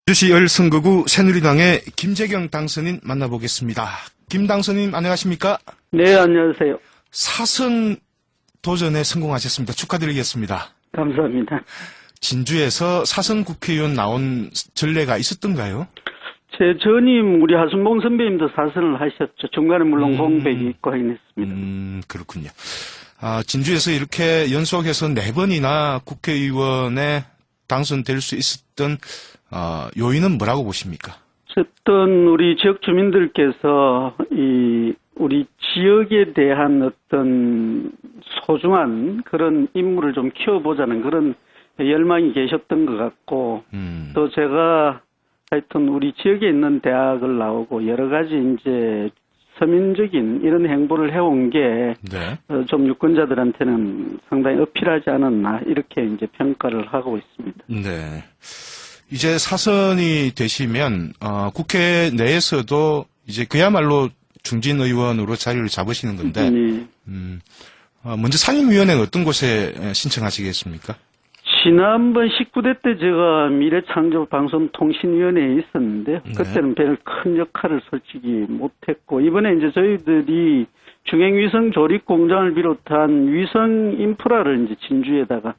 주시 열선거구 새누리당의 김재경 당선인 만나보겠습니다. 김 당선인 안녕하십니까? 네, 안녕하세요. 사선 도전에 성공하셨습니다. 축하드리겠습니다. 감사합니다. 진주에서 사선 국회의원 나온 전례가 있었던가요? 제 전임 우리 하순봉 선배님도 사선을 하셨죠. 중간에 물론 공백이 있고 하긴 했습니다. 그렇군요. 진주에서 이렇게 연속해서 4번이나 국회의원에 당선될 수 있었던 요인은 뭐라고 보십니까? 어쨌든 우리 지역 주민들께서 우리 지역에 대한 어떤 소중한 그런 인물을 좀 키워보자는 그런 열망이 계셨던 것 같고, 또 제가 하여튼 우리 지역에 있는 대학을 나오고 여러 가지 이제 서민적인 이런 행보를 해온 게 좀 유권자들한테는 상당히 어필하지 않았나 이렇게 이제 평가를 하고 있습니다. 네. 이제 사선이 되시면 국회 내에서도 이제 그야말로 중진 의원으로 자리를 잡으시는 건데, 먼저 상임위원회는 어떤 곳에 신청하시겠습니까? 지난번 19대 때 제가 미래창조방송통신위원회에 있었는데 그때는 별 큰 역할을 솔직히 못했고, 이번에 이제 저희들이 중행위성 조립 공장을 비롯한 위성 인프라를 이제 진주에다가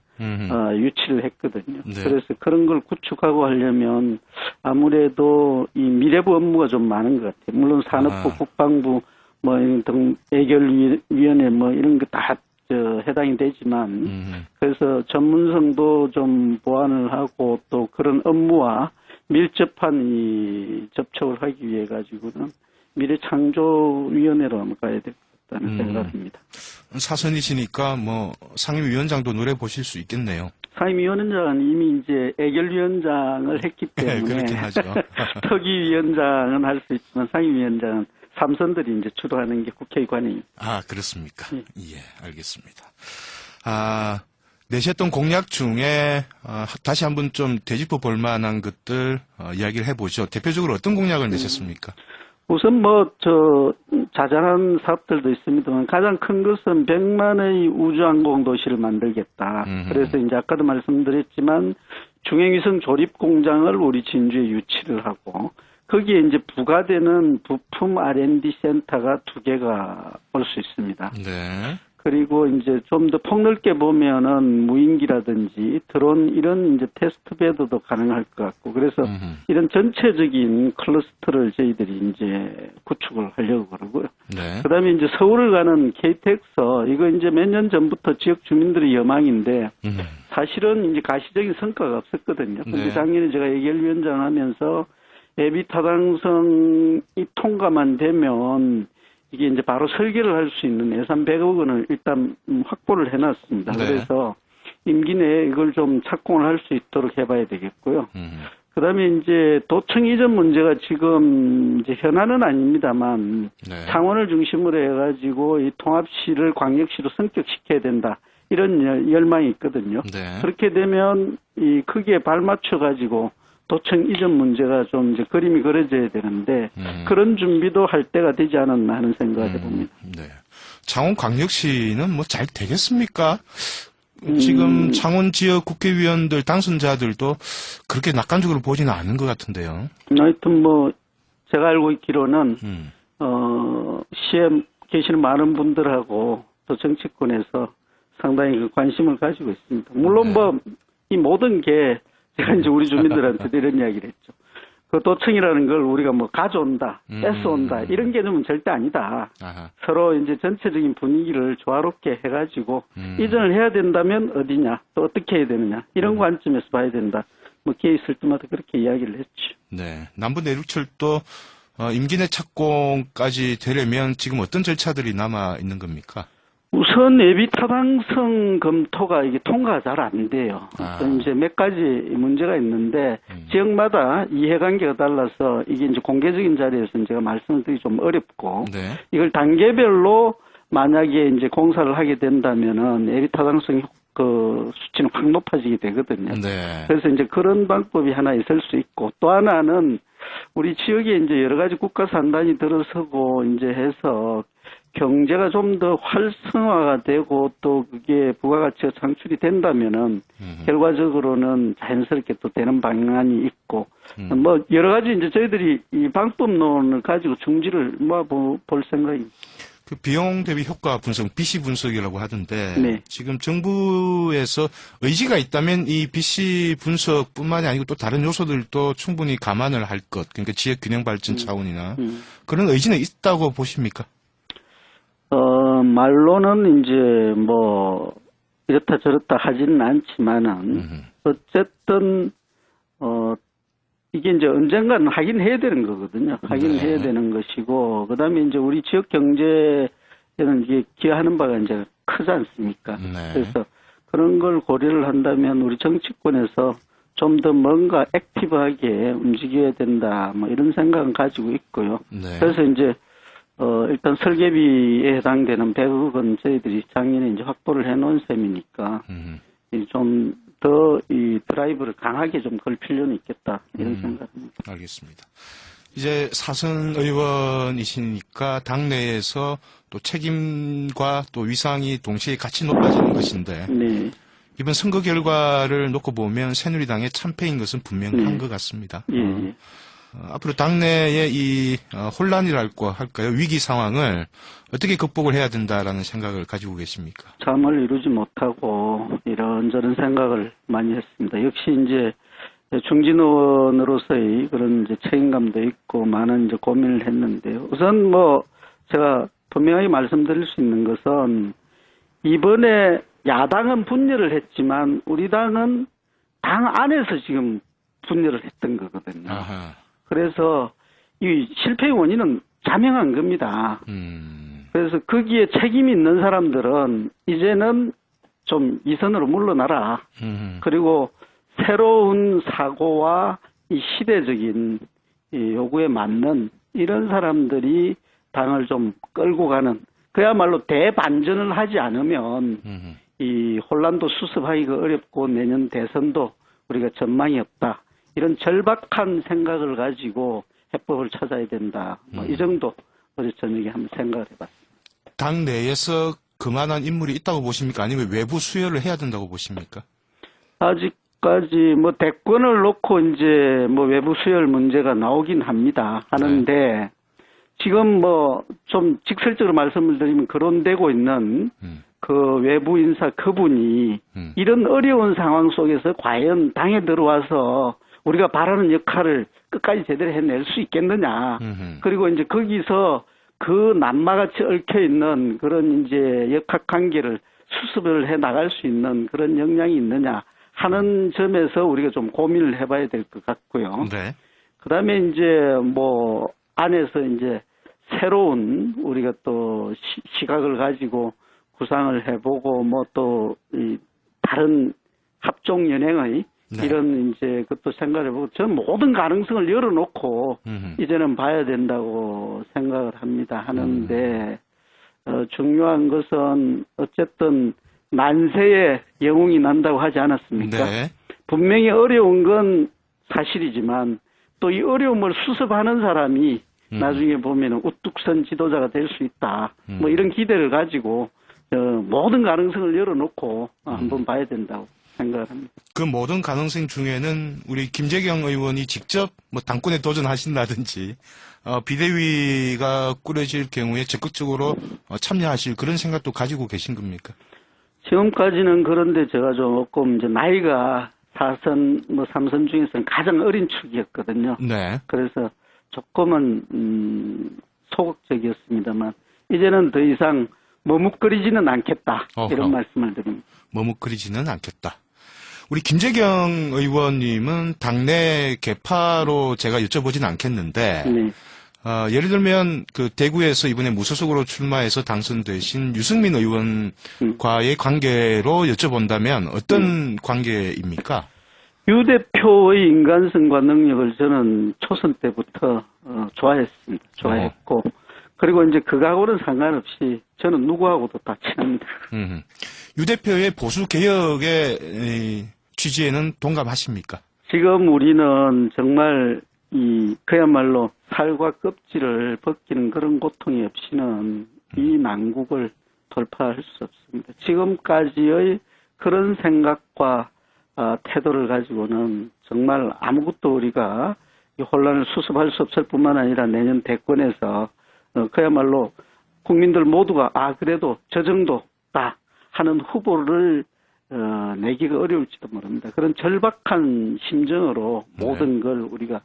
유치를 했거든요. 그래서 그런 걸 구축하고 하려면 아무래도 이 미래부 업무가 좀 많은 것 같아요. 물론 산업부, 국방부, 뭐 등 예결위원회 뭐 이런 거 다 해당이 되지만, 그래서 전문성도 좀 보완을 하고 또 그런 업무와 밀접한 이 접촉을 하기 위해 가지고는 미래창조위원회로 가야 될 것 같다는 생각입니다. 사선이시니까 뭐 상임위원장도 노려보실 수 있겠네요. 상임위원장은 이미 이제 예결위원장을 했기 때문에 그렇긴 하죠. 특위위원장은 할 수 있지만 상임위원장은 삼선들이 이제 주도하는 게 국회의관입니다. 그렇습니까? 예, 알겠습니다. 내셨던 공약 중에 다시 한번 좀 되짚어 볼 만한 것들 이야기를 해보죠. 대표적으로 어떤 공약을 내셨습니까? 우선 자잘한 사업들도 있습니다만 가장 큰 것은 100만의 우주항공 도시를 만들겠다. 그래서 이제 아까도 말씀드렸지만 중행위성 조립 공장을 우리 진주에 유치를 하고, 거기에 이제 부가되는 부품 R&D 센터가 2개가 올 수 있습니다. 네. 그리고 이제 좀 더 폭넓게 보면은 무인기라든지 드론 이런 이제 테스트 배드도 가능할 것 같고, 그래서 이런 전체적인 클러스터를 저희들이 이제 구축을 하려고 그러고요. 네. 그다음에 이제 서울을 가는 KTX, 이거 이제 몇 년 전부터 지역 주민들의 여망인데 사실은 이제 가시적인 성과가 없었거든요. 근데 작년에 제가 예결위원장 하면서 예비타당성이 통과만 되면 이게 이제 바로 설계를 할 수 있는 예산 100억 원을 일단 확보를 해놨습니다. 그래서 임기 내에 이걸 좀 착공을 할 수 있도록 해봐야 되겠고요. 그다음에 이제 도청 이전 문제가 지금 이제 현안은 아닙니다만 창원을 중심으로 해가지고 이 통합시를 광역시로 성격시켜야 된다, 이런 열망이 있거든요. 그렇게 되면 이 크기에 발맞춰가지고 도청 이전 문제가 좀 이제 그림이 그려져야 되는데 그런 준비도 할 때가 되지 않았나 하는 생각을 해봅니다. 창원광역시는 뭐 잘 되겠습니까? 지금 창원 지역 국회의원들 당선자들도 그렇게 낙관적으로 보지는 않은 것 같은데요. 하여튼 뭐 제가 알고 있기로는 시에 계시는 많은 분들하고 또 정치권에서 상당히 그 관심을 가지고 있습니다. 물론 뭐 이 모든 게 제가 이제 우리 주민들한테도 이런 이야기를 했죠. 그 도청이라는 걸 우리가 뭐 가져온다, 뺏어온다, 이런 개념은 절대 아니다. 서로 이제 전체적인 분위기를 조화롭게 해가지고 이전을 해야 된다면 어디냐, 또 어떻게 해야 되느냐, 이런 관점에서 봐야 된다. 뭐 기회 있을 때마다 그렇게 이야기를 했죠. 네. 남부 내륙철도 임기 내 착공까지 되려면 지금 어떤 절차들이 남아 있는 겁니까? 우선 예비타당성 검토가 이게 통과가 잘 안 돼요. 이제 몇 가지 문제가 있는데 지역마다 이해관계가 달라서 이게 이제 공개적인 자리에서 제가 말씀을 드리기 좀 어렵고, 이걸 단계별로 만약에 이제 공사를 하게 된다면은 예비타당성 그 수치는 확 높아지게 되거든요. 그래서 이제 그런 방법이 하나 있을 수 있고, 또 하나는 우리 지역에 이제 여러 가지 국가 산단이 들어서고 이제 해서 경제가 좀 더 활성화가 되고 또 그게 부가가치가 창출이 된다면은 결과적으로는 자연스럽게 또 되는 방안이 있고 뭐 여러 가지 이제 저희들이 이 방법론을 가지고 중지를 볼 생각입니다. 그 비용 대비 효과 분석, BC 분석이라고 하던데 네. 지금 정부에서 의지가 있다면 이 BC 분석뿐만이 아니고 또 다른 요소들도 충분히 감안을 할 것, 그러니까 지역 균형 발전 차원이나 그런 의지는 있다고 보십니까? 말로는 이제 뭐 이렇다 저렇다 하지는 않지만은 어쨌든 이게 이제 언젠가는 하긴 해야 되는 거거든요. 하긴 네. 해야 되는 것이고, 그 다음에 이제 우리 지역 경제에는 이게 기여하는 바가 이제 크지 않습니까? 네. 그래서 그런 걸 고려를 한다면 우리 정치권에서 좀 더 뭔가 액티브하게 움직여야 된다, 뭐 이런 생각은 가지고 있고요. 네. 그래서 이제, 일단 설계비에 해당되는 100억 원 저희들이 작년에 이제 확보를 해 놓은 셈이니까, 좀 더 이 드라이브를 강하게 좀 걸 필요는 있겠다 이런 생각입니다. 알겠습니다. 이제 사선 의원이시니까 당내에서 또 책임과 또 위상이 동시에 같이 높아지는 것인데 네. 이번 선거 결과를 놓고 보면 새누리당의 참패인 것은 분명한 네. 것 같습니다. 예. 앞으로 당내의 이 혼란이랄까 할까요? 위기 상황을 어떻게 극복을 해야 된다라는 생각을 가지고 계십니까? 잠을 이루지 못하고 이런저런 생각을 많이 했습니다. 역시 이제 중진 의원으로서의 그런 이제 책임감도 있고 많은 이제 고민을 했는데요. 우선 뭐 제가 분명하게 말씀드릴 수 있는 것은 이번에 야당은 분열을 했지만 우리 당은 당 안에서 지금 분열을 했던 거거든요. 아하. 그래서 이 실패의 원인은 자명한 겁니다. 그래서 거기에 책임이 있는 사람들은 이제는 좀 이선으로 물러나라. 그리고 새로운 사고와 이 시대적인 이 요구에 맞는 이런 사람들이 당을 좀 끌고 가는, 그야말로 대반전을 하지 않으면 이 혼란도 수습하기가 어렵고 내년 대선도 우리가 전망이 없다. 이런 절박한 생각을 가지고 해법을 찾아야 된다. 뭐 이 정도 어제 저녁에 한번 생각을 해봤습니다. 당 내에서 그만한 인물이 있다고 보십니까? 아니면 외부 수혈을 해야 된다고 보십니까? 아직까지 뭐 대권을 놓고 이제 뭐 외부 수혈 문제가 나오긴 합니다. 하는데 네. 지금 뭐 좀 직설적으로 말씀을 드리면 거론되고 있는 그 외부 인사 그분이 이런 어려운 상황 속에서 과연 당에 들어와서 우리가 바라는 역할을 끝까지 제대로 해낼 수 있겠느냐. 그리고 이제 거기서 그 남마같이 얽혀 있는 그런 이제 역학관계를 수습을 해 나갈 수 있는 그런 역량이 있느냐 하는 점에서 우리가 좀 고민을 해봐야 될 것 같고요. 네. 그 다음에 이제 뭐 안에서 이제 새로운 우리가 또 시각을 가지고 구상을 해보고 뭐 또 이 다른 합종 연행의 네. 이런 이제 그것도 생각을 해보고 전 모든 가능성을 열어놓고 이제는 봐야 된다고 생각을 합니다. 하는데 중요한 것은 어쨌든 난세에 영웅이 난다고 하지 않았습니까? 네. 분명히 어려운 건 사실이지만 또 이 어려움을 수습하는 사람이 나중에 보면 우뚝 선 지도자가 될 수 있다. 뭐 이런 기대를 가지고 모든 가능성을 열어놓고 한번 봐야 된다고 생각을 합니다. 그 모든 가능성 중에는 우리 김재경 의원이 직접 뭐 당권에 도전하신다든지 비대위가 꾸려질 경우에 적극적으로 참여하실 그런 생각도 가지고 계신 겁니까? 지금까지는 그런데 제가 좀 없고 이제 나이가 4선 뭐 3선 중에서는 가장 어린 축이었거든요. 네. 그래서 조금은 소극적이었습니다만 이제는 더 이상 머뭇거리지는 않겠다. 이런 어허. 말씀을 드립니다. 머뭇거리지는 않겠다. 우리 김재경 의원님은 당내 개파로 제가 여쭤보진 않겠는데 네. 예를 들면 그 대구에서 이번에 무소속으로 출마해서 당선되신 유승민 의원과의 관계로 여쭤본다면 어떤 관계입니까? 유 대표의 인간성과 능력을 저는 초선 때부터 좋아했습니다. 좋아했고 그리고 이제 그거하고는 상관없이 저는 누구하고도 다 친합니다. 유 대표의 보수 개혁의 취지에는 동감하십니까? 지금 우리는 정말 그야말로 살과 껍질을 벗기는 그런 고통이 없이는 이 난국을 돌파할 수 없습니다. 지금까지의 그런 생각과 태도를 가지고는 정말 아무것도 우리가 이 혼란을 수습할 수 없을 뿐만 아니라 내년 대권에서 그야말로 국민들 모두가 그래도 저 정도다 하는 후보를 내기가 어려울지도 모릅니다. 그런 절박한 심정으로 모든 걸 우리가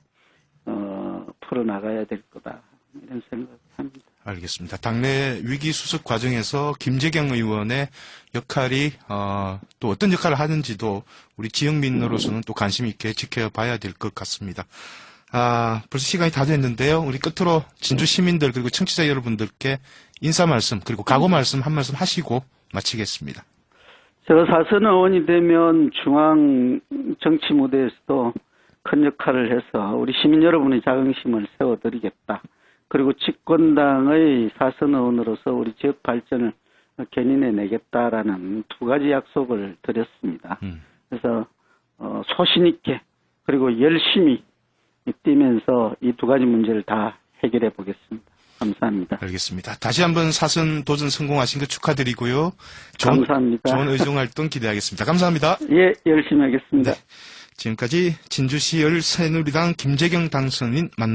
풀어나가야 될 거다 이런 생각합니다. 알겠습니다. 당내 위기 수습 과정에서 김재경 의원의 역할이 또 어떤 역할을 하는지도 우리 지역민으로서는 또 관심 있게 지켜봐야 될 것 같습니다. 벌써 시간이 다 됐는데요. 우리 끝으로 진주 시민들 그리고 청취자 여러분들께 인사 말씀 그리고 각오 말씀 한 말씀 하시고 마치겠습니다. 제가 사선 의원이 되면 중앙 정치 무대에서도 큰 역할을 해서 우리 시민 여러분의 자긍심을 세워드리겠다. 그리고 집권당의 사선 의원으로서 우리 지역 발전을 견인해내겠다라는 두 가지 약속을 드렸습니다. 그래서 소신 있게 그리고 열심히 뛰면서 이 두 가지 문제를 다 해결해 보겠습니다. 감사합니다. 알겠습니다. 다시 한번 사선 도전 성공하신 거 축하드리고요. 감사합니다. 좋은 의정 활동 기대하겠습니다. 감사합니다. 예, 열심히 하겠습니다. 네, 지금까지 진주시 열새누리당 김재경 당선인 만나